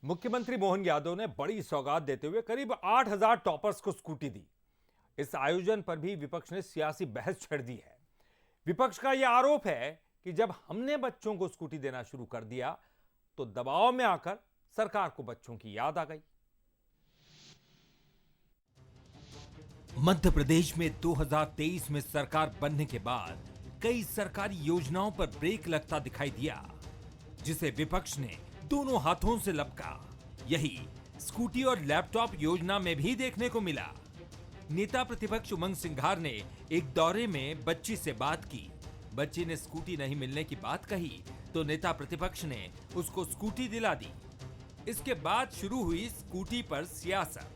मुख्यमंत्री मोहन यादव ने बड़ी सौगात देते हुए करीब 8,000 टॉपर्स को स्कूटी दी। इस आयोजन पर भी विपक्ष ने सियासी बहस छेड़ दी है। विपक्ष का यह आरोप है कि जब हमने बच्चों को स्कूटी देना शुरू कर दिया तो दबाव में आकर सरकार को बच्चों की याद आ गई। मध्य प्रदेश में 2023 में सरकार बनने के बाद कई सरकारी योजनाओं पर ब्रेक लगता दिखाई दिया, जिसे विपक्ष ने दोनों हाथों से लपका। यही स्कूटी और लैपटॉप योजना में भी देखने को मिला। नेता प्रतिपक्ष उमंग सिंघार ने एक दौरे में बच्ची से बात की। बच्ची ने स्कूटी नहीं मिलने की बात कही तो नेता प्रतिपक्ष ने उसको स्कूटी दिला दी। इसके बाद शुरू हुई स्कूटी पर सियासत।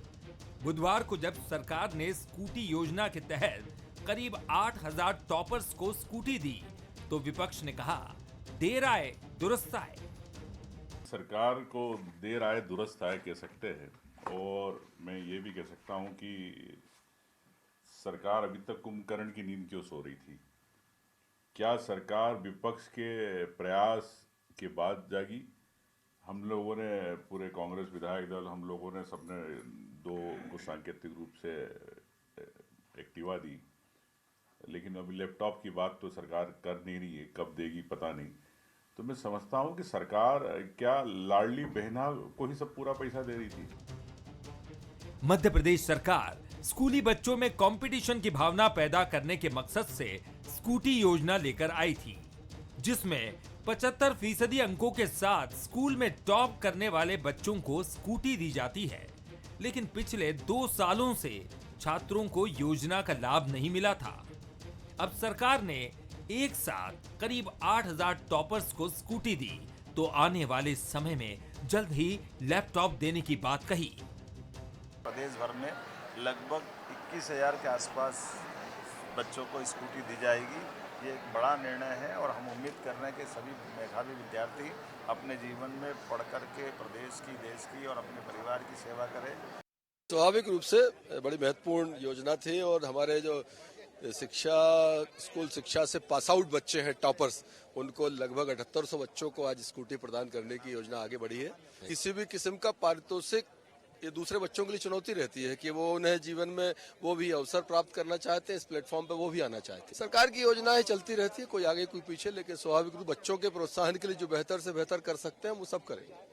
बुधवार को जब सरकार ने स्कूटी योजना के तहत करीब 8,000 टॉपर्स को स्कूटी दी तो विपक्ष ने कहा, देर आए दुरुस्त आए। सरकार को देर आए दुरुस्त आए कह सकते हैं, और मैं ये भी कह सकता हूं कि सरकार अभी तक कुंभकर्ण की नींद क्यों सो रही थी। क्या सरकार विपक्ष के प्रयास के बाद जागी? हम लोगों ने, पूरे कांग्रेस विधायक दल, हम लोगों ने सबने को सांकेतिक रूप से एक्टिवा दी, लेकिन अभी लैपटॉप की बात तो सरकार कर नहीं रही है। कब देगी पता नहीं। तो मैं समझता हूं कि सरकार क्या लाडली बहना को ही सब पूरा पैसा दे रही थी। मध्य प्रदेश सरकार स्कूली बच्चों में कंपटीशन की भावना पैदा करने के मकसद से स्कूटी योजना लेकर आई थी, जिसमें 75% अंकों के साथ स्कूल में टॉप करने वाले बच्चों को स्कूटी दी जाती है। लेकिन पिछले 2 सालों से छात्रों को योजना का लाभ नहीं मिला था। अब सरकार ने एक साथ करीब 8,000 टॉपर्स को स्कूटी दी तो आने वाले समय में जल्द ही लैपटॉप देने की बात कही। प्रदेश भर में लगभग 21,000 के आसपास बच्चों को स्कूटी दी जाएगी। ये एक बड़ा निर्णय है और हम उम्मीद कर रहे हैं कि सभी मेधावी विद्यार्थी अपने जीवन में पढ़ कर के प्रदेश की, देश की और अपने परिवार की सेवा करें। स्वाभाविक रूप से बड़ी महत्वपूर्ण योजना थी और हमारे जो स्कूल शिक्षा से पास आउट बच्चे हैं टॉपर्स, उनको लगभग 7800 बच्चों को आज स्कूटी प्रदान करने की योजना आगे बढ़ी है। किसी भी किस्म का पारितोषिक ये दूसरे बच्चों के लिए चुनौती रहती है कि वो उन्हें जीवन में वो भी अवसर प्राप्त करना चाहते हैं, इस प्लेटफॉर्म पे वो भी आना चाहते हैं। सरकार की योजनाएं चलती रहती है, कोई आगे कोई पीछे, लेकिन स्वाभाविक रूप बच्चों के प्रोत्साहन के लिए जो बेहतर से बेहतर कर सकते हैं वो सब करेंगे।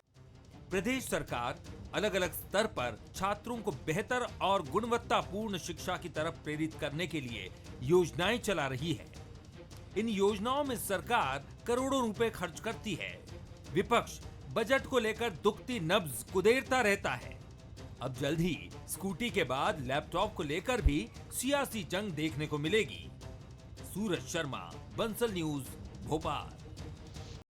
प्रदेश सरकार अलग अलग स्तर पर छात्रों को बेहतर और गुणवत्तापूर्ण शिक्षा की तरफ प्रेरित करने के लिए योजनाएं चला रही है। इन योजनाओं में सरकार करोड़ों रुपए खर्च करती है। विपक्ष बजट को लेकर दुखती नब्ज कुदेरता रहता है। अब जल्द ही स्कूटी के बाद लैपटॉप को लेकर भी सियासी जंग देखने को मिलेगी। सूरज शर्मा, बंसल न्यूज, भोपाल।